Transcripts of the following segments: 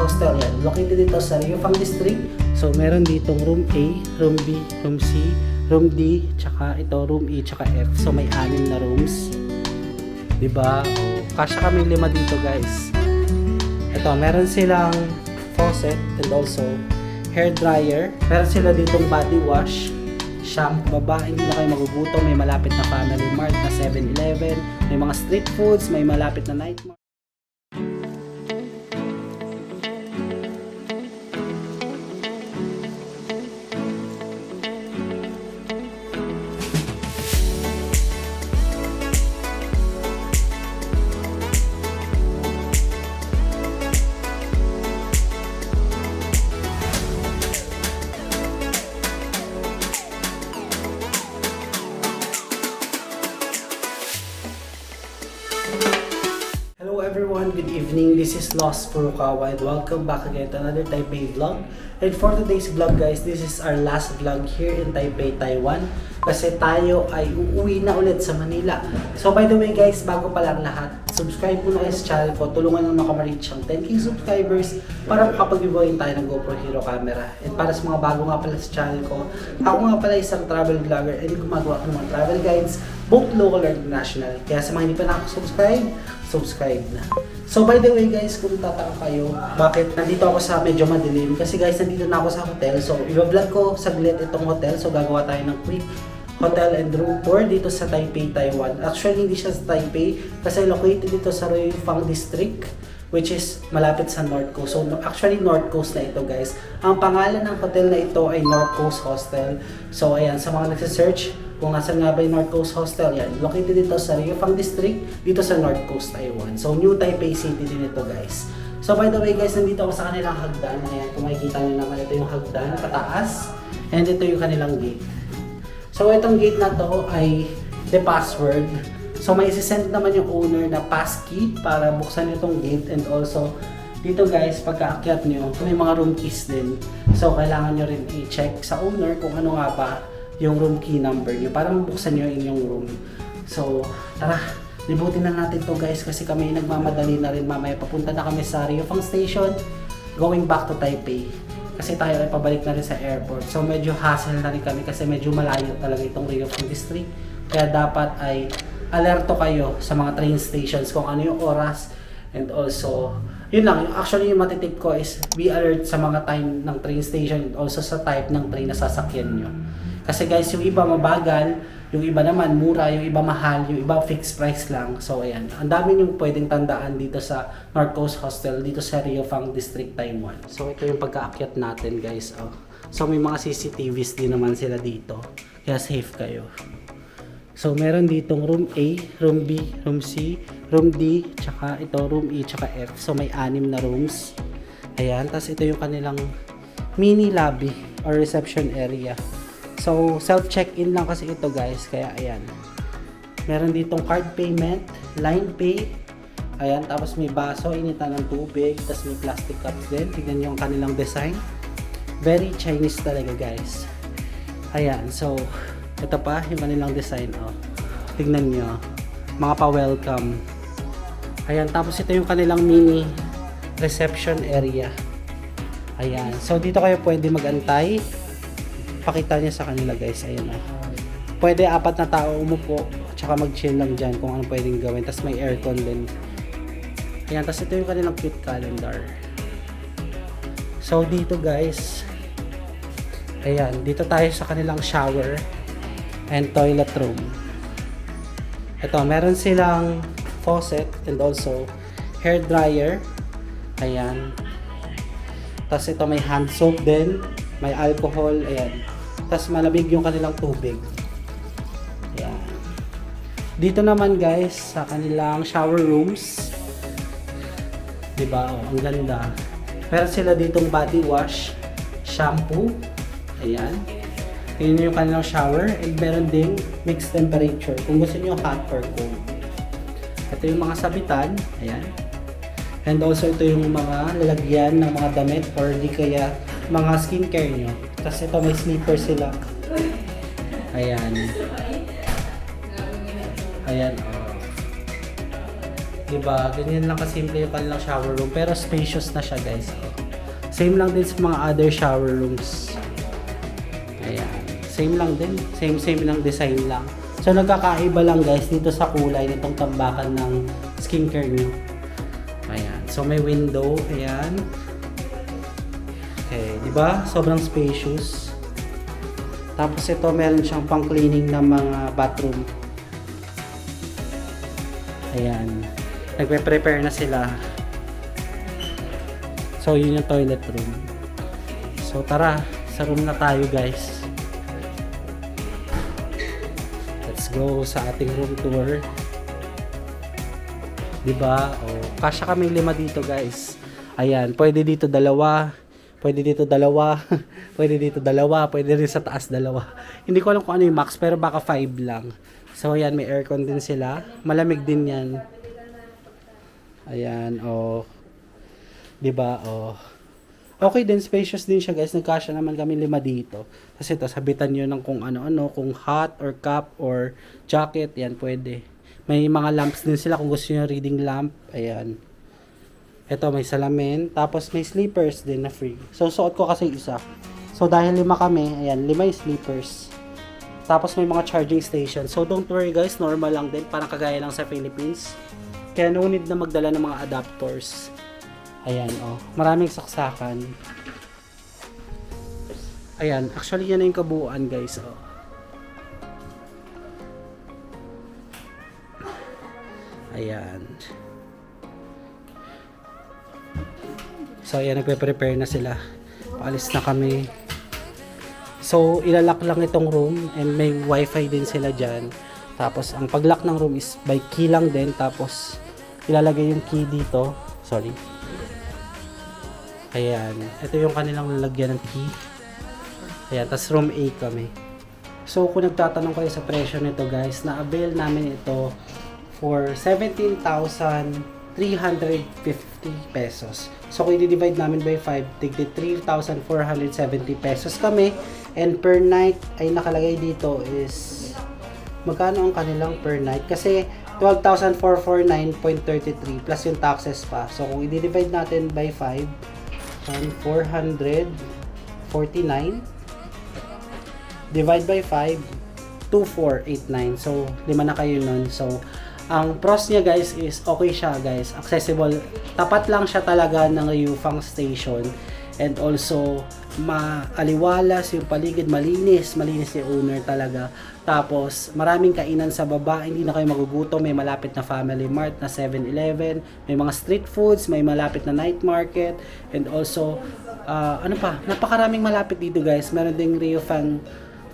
Hostel yan. Located dito sa Rio Fang District. So meron ditong room A, room B, room C, room D, tsaka ito room E, tsaka F. So may 6 na rooms. Diba? Kasya kami 5 dito guys. Ito, meron silang faucet and also hair dryer. Meron sila ditong body wash, shampoo, babae, hindi na kayo magugutom. May malapit na Family Mart na 7-Eleven. May mga street foods, may malapit na night mart. Hello everyone, good evening. This is Lost Furukawa and welcome back again to another Taipei vlog. And for today's vlog guys, this is our last vlog here in Taipei, Taiwan. Kasi tayo ay uuwi na ulit sa Manila. So by the way guys, bago pa lang lahat, subscribe mo na sa channel ko. Tulungan mo na ma-reach ang 10k subscribers para makapag-giveaway tayo ng GoPro Hero camera. And para sa mga bago nga pala sa channel ko, ako nga pala isang travel vlogger and gumagawa ko ng mga travel guides, both local or international. Kaya sa mga hindi pa nakasubscribe, subscribe na. So by the way guys, kung tataka kayo, bakit nandito ako sa medyo madilim? Kasi guys, nandito na ako sa hotel. So i-vlog ko saglit itong hotel. So gagawa tayo ng quick hotel and room tour dito sa Taipei, Taiwan. Actually, hindi siya sa Taipei kasi located dito sa Rio Fang District, which is malapit sa North Coast. So actually, North Coast na ito guys. Ang pangalan ng hotel na ito ay North Coast Hostel. So ayan, sa mga nagsisearch kung nasan nga ba yung North Coast Hostel, yan. Located dito sa Rio Fang District, dito sa North Coast, Taiwan. So New Taipei City din ito guys. So by the way guys, nandito ako sa kanilang hagdan. Ayan, kung makikita nyo naman, ito yung hagdan, pataas. And ito yung kanilang gate. So itong gate na to ay the password. So may isi-send naman yung owner na passkey para buksan itong gate. And also dito guys, pagka-akyat nyo, may mga room keys din. So kailangan nyo rin i-check sa owner kung ano nga ba yung room key number nyo para mabuksan nyo inyong room. So tara, libutin na natin to guys kasi kami nagmamadali na rin. Mamaya papunta na kami sa Rio Fang Station, going back to Taipei. Kasi tayo ay pabalik na rin sa airport. So medyo hassle na rin kami kasi medyo malayo talaga itong Rio Fang District. Kaya dapat ay alerto kayo sa mga train stations kung ano yung oras. And also, yun lang. Actually, yung matitip ko is be alert sa mga time ng train station and also sa type ng train na sasakyan nyo. Kasi guys, yung iba mabagal, yung iba naman mura, yung iba mahal, yung iba fixed price lang. So ayan, ang dami yung pwedeng tandaan dito sa North Coast Hostel, dito sa Rio Fang District, Taiwan. So ito yung pagkaakyat natin guys. Oh. So may mga CCTVs din naman sila dito, kaya safe kayo. So meron ditong room A, room B, room C, room D, tsaka ito room E, tsaka F. So may 6 na rooms. Ayan, tapos ito yung kanilang mini lobby or reception area. So, self-check-in lang kasi ito guys, kaya ayan. Meron ditong card payment, line pay, ayan, tapos may baso, initan ng tubig, tapos may plastic cups din. Tignan nyo yung kanilang design. Very Chinese talaga guys. Ayan, so, ito pa, yung kanilang design, oh. Tignan nyo, mga pa-welcome. Ayan, tapos ito yung kanilang mini reception area. Ayan, so dito kayo pwede mag-antay. Pakita niya sa kanila guys, ayun na. Pwede 4 na tao umupo, tsaka mag-chill lang dyan kung ano pwedeng gawin. Tapos may aircon din. Ayan, tapos ito yung kanilang cute calendar. So dito guys, ayan, dito tayo sa kanilang shower and toilet room. Ito, meron silang faucet and also hair dryer. Ayan. Tapos ito may hand soap din, may alcohol, ayan. Tapos malamig yung kanilang tubig. Ayan. Dito naman guys, sa kanilang shower rooms. Diba? Oh, ang ganda. Meron sila ditong body wash, shampoo. Ayan. Yun yung kanilang shower. And meron ding mixed temperature. Kung gusto nyo hot or cold. Ito yung mga sabitan. Ayan. And also ito yung mga lalagyan ng mga damit or di kaya mga skincare nyo. Kasi ito may slipper sila. Ayan. Ayan. Oh. Diba? Ganyan lang kasimple yung kanilang shower room. Pero spacious na siya guys. Same lang din sa mga other shower rooms. Ayan. Same lang din. Same lang design lang. So nagkakaiba lang guys dito sa kulay nitong tambakan ng skincare nyo. Ayan. So may window. Ayan. Okay. Diba? Sobrang spacious. Tapos ito meron siyang pang cleaning ng mga bathroom. Ayan. Nagpe-prepare na sila. So, yun yung toilet room. So, tara. Sa room na tayo, guys. Let's go sa ating room tour. Diba? O, kasya kaming 5 dito, guys. Ayan. Pwede dito 2. Pwede dito 2. Pwede dito 2. Pwede rin sa taas 2. Hindi ko alam kung ano yung max, pero baka 5 lang. So, ayan. May aircon din sila. Malamig din yan. Ayan, oh. 'Di ba? Oh. Okay din, spacious din siya, guys. Nagkasya naman kami 5 dito. Kasi ito, sabitan niyo ng kung ano-ano, kung hot or cup or jacket, 'yan pwede. May mga lamps din sila kung gusto niyo reading lamp. Ayan. Ito may salamin, tapos may sleepers din na free. So suot ko kasi isa. So dahil 5 kami, ayan, 5 yung sleepers. Tapos may mga charging station. So don't worry guys, normal lang din, parang kagaya lang sa Philippines. Kaya no need na magdala ng mga adapters. Ayan, oh. Maraming saksakan. Ayan, actually yan na yung kabuuan, guys, oh. Ayan. So, ayan, nagpe-prepare na sila. Paalis na kami. So, ilalak lang itong room and may wifi din sila dyan. Tapos, ang pag-lock ng room is by key lang din. Tapos, ilalagay yung key dito. Sorry. Ayan. Ito yung kanilang lalagyan ng key. Ayan. Tapos room A kami. So, kung nagtatanong kayo sa presyo nito guys, na-avail namin ito for 17,350 pesos. So, kung i-divide namin by 5, tigdi 3,470 pesos kami. And per night ay nakalagay dito is magkano ang kanilang per night? Kasi 12,449.33 plus yung taxes pa. So, kung i-divide natin by 5, 449 divide by 5, 2,489. So, 5 na kayo nun. So, ang pros niya guys is okay siya guys. Accessible. Tapat lang siya talaga ng Ryufang Station. And also, maaliwalas yung paligid, malinis yung owner talaga. Tapos, maraming kainan sa baba, hindi na kayo magugutom, may malapit na Family Mart na 7-Eleven, may mga street foods, may malapit na night market, and also, ano pa, napakaraming malapit dito guys. Meron ding Ryufang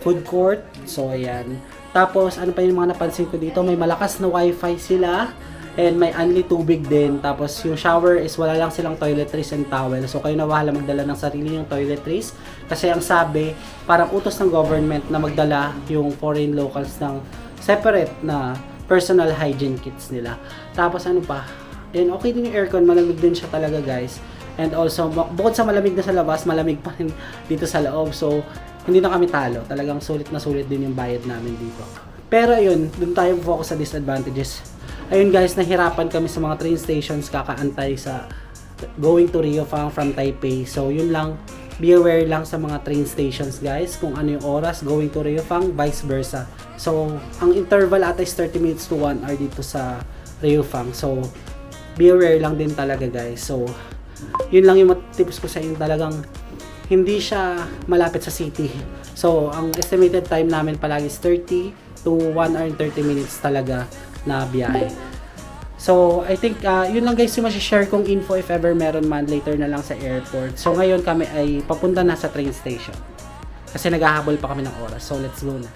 food court, so ayan. Tapos, ano pa yung mga napansin ko dito, may malakas na wifi sila, and may only tubig din. Tapos yung shower is wala lang silang toiletries and towel. So kayo na bahala magdala ng sarili yung toiletries. Kasi ang sabi, parang utos ng government na magdala yung foreign locals ng separate na personal hygiene kits nila. Tapos ano pa? And okay din yung aircon, malamig din siya talaga guys. And also, bukod sa malamig na sa labas, malamig pa rin dito sa loob. So hindi na kami talo. Talagang sulit na sulit din yung bayad namin dito. Pero ayun, dun tayo focus sa disadvantages. Ayun guys, nahirapan kami sa mga train stations kakaantay sa going to Ryufang from Taipei. So yun lang, be aware lang sa mga train stations guys kung ano yung oras going to Ryufang, vice versa. So ang interval ata is 30 minutes to 1 hour dito sa Ryufang. So be aware lang din talaga guys. So yun lang yung tips ko sa inyo, talagang hindi siya malapit sa city. So ang estimated time namin palagi is 30 to 1 hour and 30 minutes talaga na biyahe. So, I think yun lang guys yung masishare kong info if ever meron man later na lang sa airport. So, ngayon kami ay papunta na sa train station. Kasi naghahabol pa kami ng oras. So, let's go na.